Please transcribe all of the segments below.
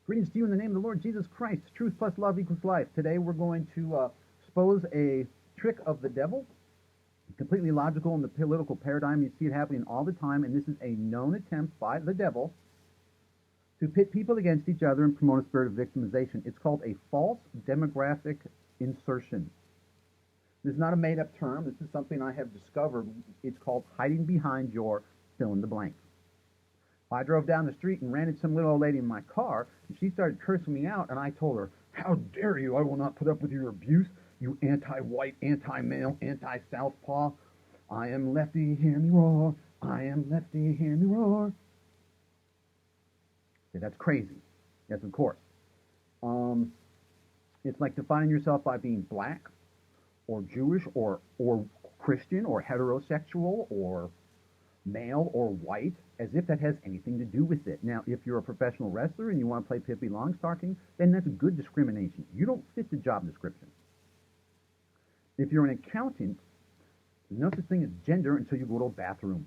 Greetings to you in the name of the Lord Jesus Christ. Truth plus love equals life. Today we're going to expose a trick of the devil, completely logical in the political paradigm. You see it happening all the time, and this is a known attempt by the devil to pit people against each other and promote a spirit of victimization. It's called a false demographic insertion. This is not a made-up term. This is something I have discovered. It's called hiding behind your fill in the blank. I drove down the street and ran into some little old lady in my car, and she started cursing me out, and I told her, "How dare you? I will not put up with your abuse, you anti-white, anti-male, anti-southpaw. I am lefty, hear me roar. I am lefty, hear me roar." Okay, that's crazy. Yes, of course. It's like defining yourself by being black or Jewish or Christian or heterosexual or male or white, as if that has anything to do with it. Now, if you're a professional wrestler and you want to play Pippi Longstocking, then that's good discrimination. You don't fit the job description. If you're an accountant, there's no such thing as gender until you go to a bathroom.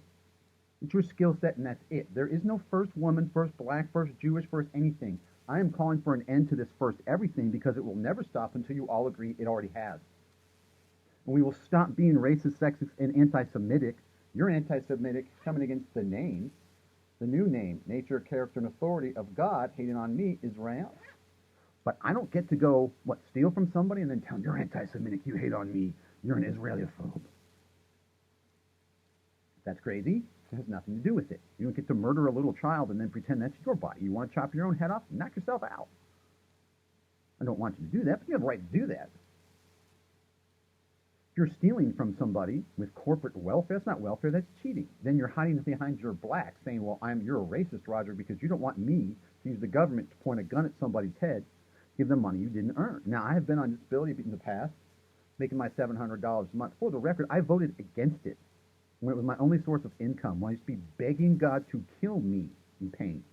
It's your skill set, and that's it. There is no first woman, first black, first Jewish, first anything. I am calling for an end to this first everything because it will never stop until you all agree it already has. And we will stop being racist, sexist, and anti-Semitic. You're anti-Semitic coming against the name, the new name, nature, character, and authority of God, hating on me, Israel. But I don't get to go, steal from somebody and then tell them, "You're anti-Semitic, you hate on me, you're an Israelophobe." That's crazy. It has nothing to do with it. You don't get to murder a little child and then pretend that's your body. You want to chop your own head off? Knock yourself out. I don't want you to do that, but you have a right to do that. If you're stealing from somebody with corporate welfare, that's not welfare, that's cheating. Then you're hiding behind your black, saying, "Well, you're a racist, Roger, because you don't want me to use the government to point a gun at somebody's head, give them money you didn't earn." Now, I have been on disability in the past, making my $700 a month. For the record, I voted against it when it was my only source of income, when I used to be begging God to kill me in pain.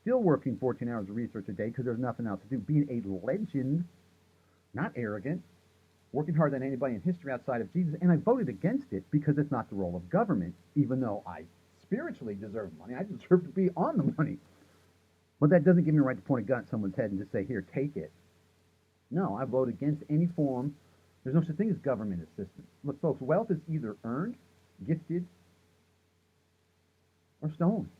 Still working 14 hours of research a day because there's nothing else to do. Being a legend, not arrogant, working harder than anybody in history outside of Jesus, and I voted against it because it's not the role of government, even though I spiritually deserve money. I deserve to be on the money. But that doesn't give me a right to point a gun at someone's head and just say, "Here, take it." No, I vote against any form. There's no such thing as government assistance. Look, folks, wealth is either earned, gifted, or stolen.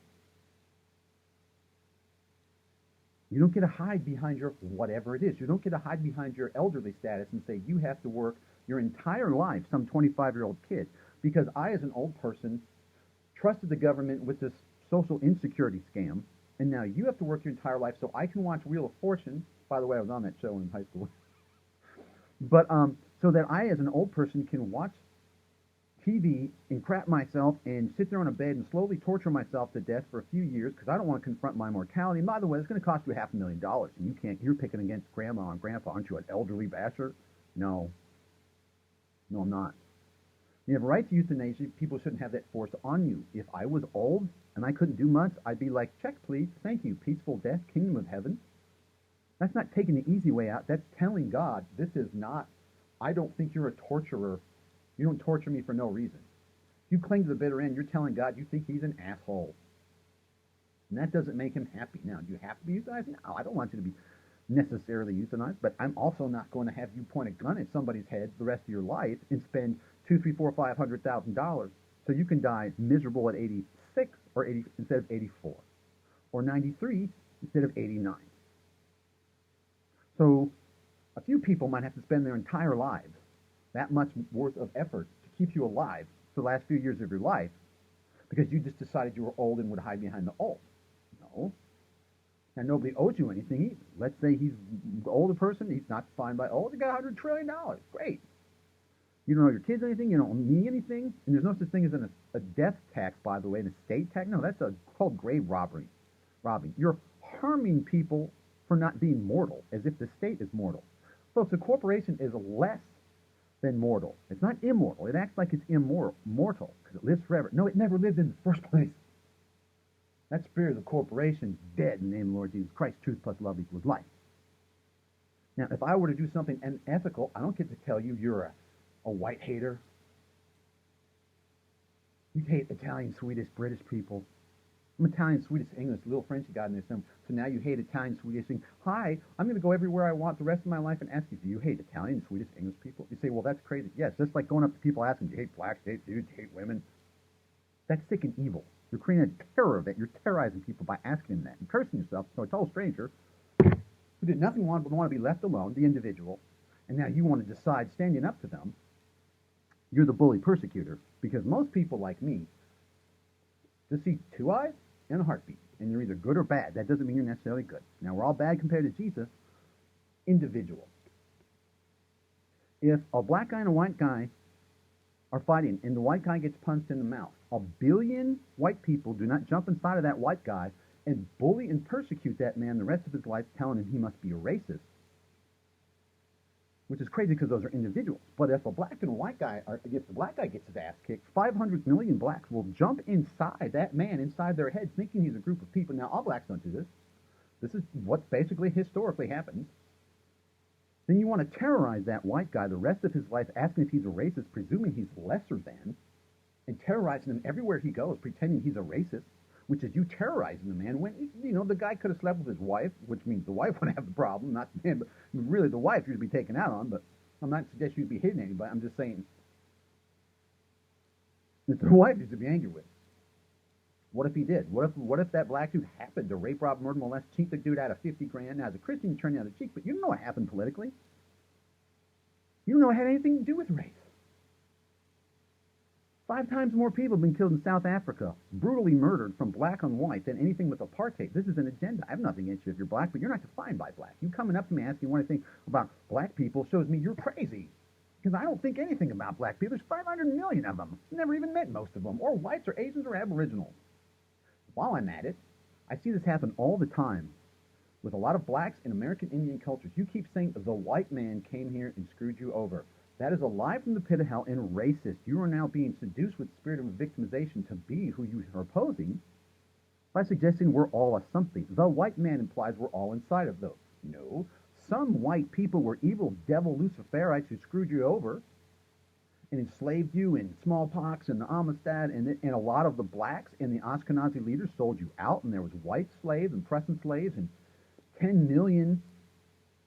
You don't get to hide behind your whatever it is. You don't get to hide behind your elderly status and say you have to work your entire life, some 25-year-old kid. Because I, as an old person, trusted the government with this social insecurity scam, and now you have to work your entire life so I can watch Wheel of Fortune. By the way, I was on that show in high school. But so that I, as an old person, can watch TV and crap myself and sit there on a bed and slowly torture myself to death for a few years because I don't want to confront my mortality. And by the way, it's going to cost you $500,000, and you're picking against grandma and grandpa. Aren't you an elderly basher? No, I'm not. You have a right to euthanasia. People shouldn't have that forced on you. If I was old and I couldn't do much, I'd be like, "Check, please. Thank you. Peaceful death, kingdom of heaven." That's not taking the easy way out. That's telling God, this is not, I don't think you're a torturer. You don't torture me for no reason. If you cling to the bitter end, you're telling God you think he's an asshole. And that doesn't make him happy. Now, do you have to be euthanized? No, I don't want you to be necessarily euthanized, but I'm also not going to have you point a gun at somebody's head the rest of your life and spend $200,000, $300,000, $400,000, $500,000 so you can die miserable at 86 or 80 instead of 84, or 93 instead of 89. So a few people might have to spend their entire lives, that much worth of effort to keep you alive for the last few years of your life because you just decided you were old and would hide behind the old. No. And nobody owes you anything either. Let's say he's an older person, he's not defined by old, he got $100 trillion. Great. You don't owe your kids anything, you don't owe me anything, and there's no such thing as a death tax, by the way, an estate tax. No, that's called grave robbing. You're harming people for not being mortal, as if the state is mortal. Folks, a corporation is less than mortal. It's not immortal. It acts like it's mortal because it lives forever. No, it never lived in the first place. That spirit of the corporation is dead in the name of the Lord Jesus Christ. Truth plus love equals life. Now, if I were to do something unethical, I don't get to tell you you're a white hater. You hate Italian, Swedish, British people. I'm Italian, Swedish, English, little French you got in there. So now you hate Italian, Swedish. Saying, hi, I'm going to go everywhere I want the rest of my life and ask you, do you hate Italian, Swedish, English people? You say, well, that's crazy. Yes, just like going up to people asking, do you hate blacks, do you hate dudes, do you hate women? That's sick and evil. You're creating a terror of it. You're terrorizing people by asking them that and cursing yourself to a total stranger who did nothing but want to be left alone, the individual, and now you want to decide, standing up to them, you're the bully persecutor. Because most people like me just see two eyes and a heartbeat, and you're either good or bad. That doesn't mean you're necessarily good. Now, we're all bad compared to Jesus. Individual. If a black guy and a white guy are fighting and the white guy gets punched in the mouth, 1 billion white people do not jump inside of that white guy and bully and persecute that man the rest of his life, telling him he must be a racist, which is crazy because those are individuals. But if a black and a white guy, if the black guy gets his ass kicked, 500 million blacks will jump inside that man, inside their head, thinking he's a group of people. Now, all blacks don't do this. This is what basically historically happens. Then you want to terrorize that white guy the rest of his life, asking if he's a racist, presuming he's lesser than, and terrorizing him everywhere he goes, pretending he's a racist, which is you terrorizing the man when, you know, the guy could have slept with his wife, which means the wife would have the problem, not the man, but really the wife you'd be taken out on, but I'm not suggesting you'd be hitting anybody. I'm just saying it's the wife you should be angry with. What if he did? What if that black dude happened to rape, rob, murder, molest, cheat the dude out of 50 grand? Now, as a Christian, you turn the other cheek, but you don't know what happened politically. You don't know it had anything to do with race. 5 times more people have been killed in South Africa, brutally murdered from black on white, than anything with apartheid. This is an agenda. I have nothing against you if you're black, but you're not defined by black. You coming up to me asking what I think about black people shows me you're crazy. Because I don't think anything about black people. There's 500 million of them. Never even met most of them. Or whites or Asians or aboriginals. While I'm at it, I see this happen all the time with a lot of blacks in American Indian cultures. You keep saying the white man came here and screwed you over. That is a lie from the pit of hell and racist. You are now being seduced with the spirit of victimization to be who you are opposing by suggesting we're all a something. The white man implies we're all inside of those. No. Some white people were evil devil Luciferites who screwed you over and enslaved you in smallpox and the Amistad, and a lot of the blacks and the Ashkenazi leaders sold you out, and there was white slaves and Prussian slaves, and 10 million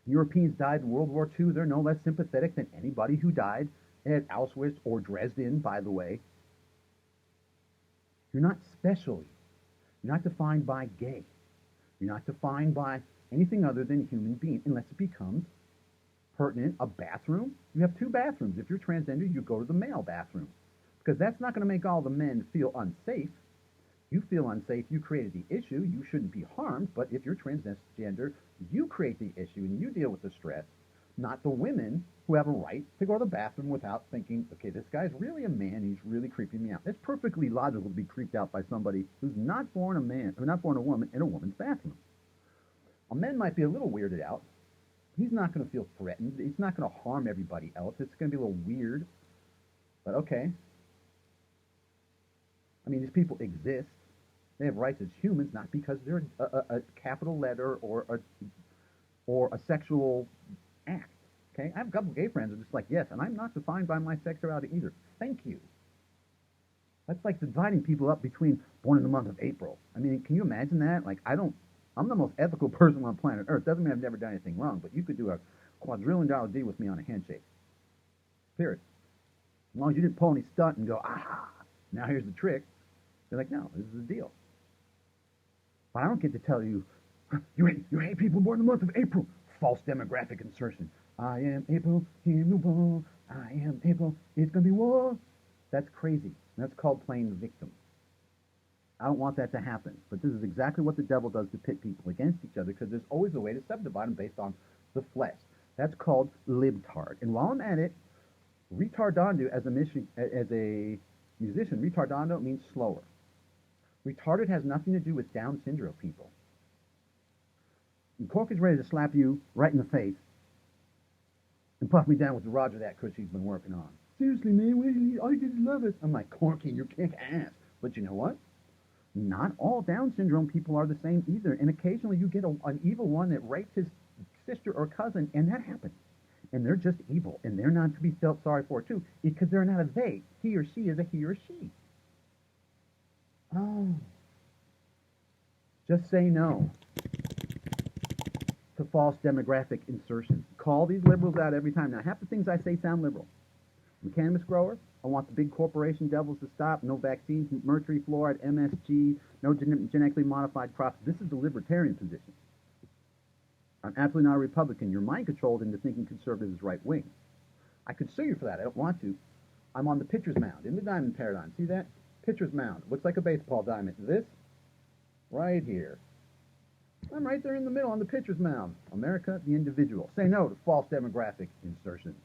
Europeans died in World War II. They're no less sympathetic than anybody who died at Auschwitz or Dresden, by the way. You're not special. You're not defined by gay. You're not defined by anything other than human being, unless it becomes pertinent. A bathroom, you have 2 bathrooms. If you're transgender, you go to the male bathroom, because that's not going to make all the men feel unsafe. You feel unsafe, you created the issue, you shouldn't be harmed, but if you're transgender, you create the issue and you deal with the stress, not the women who have a right to go to the bathroom without thinking, okay, this guy's really a man, he's really creeping me out. It's perfectly logical to be creeped out by somebody who's not born a man, or not born a woman, in a woman's bathroom. A man might be a little weirded out. He's not going to feel threatened. He's not going to harm everybody else. It's going to be a little weird, but okay. I mean, these people exist. They have rights as humans, not because they're a capital letter or a sexual act. Okay, I have a couple of gay friends who are just like, yes, and I'm not defined by my sexuality either. Thank you. That's like dividing people up between born in the month of April. I mean, can you imagine that? Like, I'm the most ethical person on planet Earth. Doesn't mean I've never done anything wrong, but you could do a quadrillion-dollar deal with me on a handshake. Period. As long as you didn't pull any stunt and go, now here's the trick. They're like, no, this is the deal. But I don't get to tell you, you hate people born in the month of April. False demographic insertion. I am April, in the war. I am April, it's going to be war. That's crazy. That's called playing the victim. I don't want that to happen. But this is exactly what the devil does to pit people against each other, because there's always a way to subdivide them based on the flesh. That's called libtard. And while I'm at it, retardando as a musician, retardando means slower. Retarded has nothing to do with Down syndrome people. And Cork is ready to slap you right in the face and puff me down with the Roger that kush he's been working on. Seriously, man, all you did is love it. I'm like, Corky, you kick ass. But you know what? Not all Down syndrome people are the same either. And occasionally you get an evil one that raped his sister or cousin, and that happens. And they're just evil, and they're not to be felt sorry for too, because they're not a they. He or she is a he or she. Oh. Just say no to false demographic insertion. Call these liberals out every time. Now, half the things I say sound liberal. I'm a cannabis grower. I want the big corporation devils to stop. No vaccines, mercury, fluoride, MSG, no genetically modified crops. This is the libertarian position. I'm absolutely not a Republican. You're mind controlled into thinking conservative is right wing. I could sue you for that. I don't want to. I'm on the pitcher's mound in the diamond paradigm. See that? Pitcher's mound. Looks like a baseball diamond. This right here. I'm right there in the middle on the pitcher's mound. America, the individual. Say no to false demographic insertion.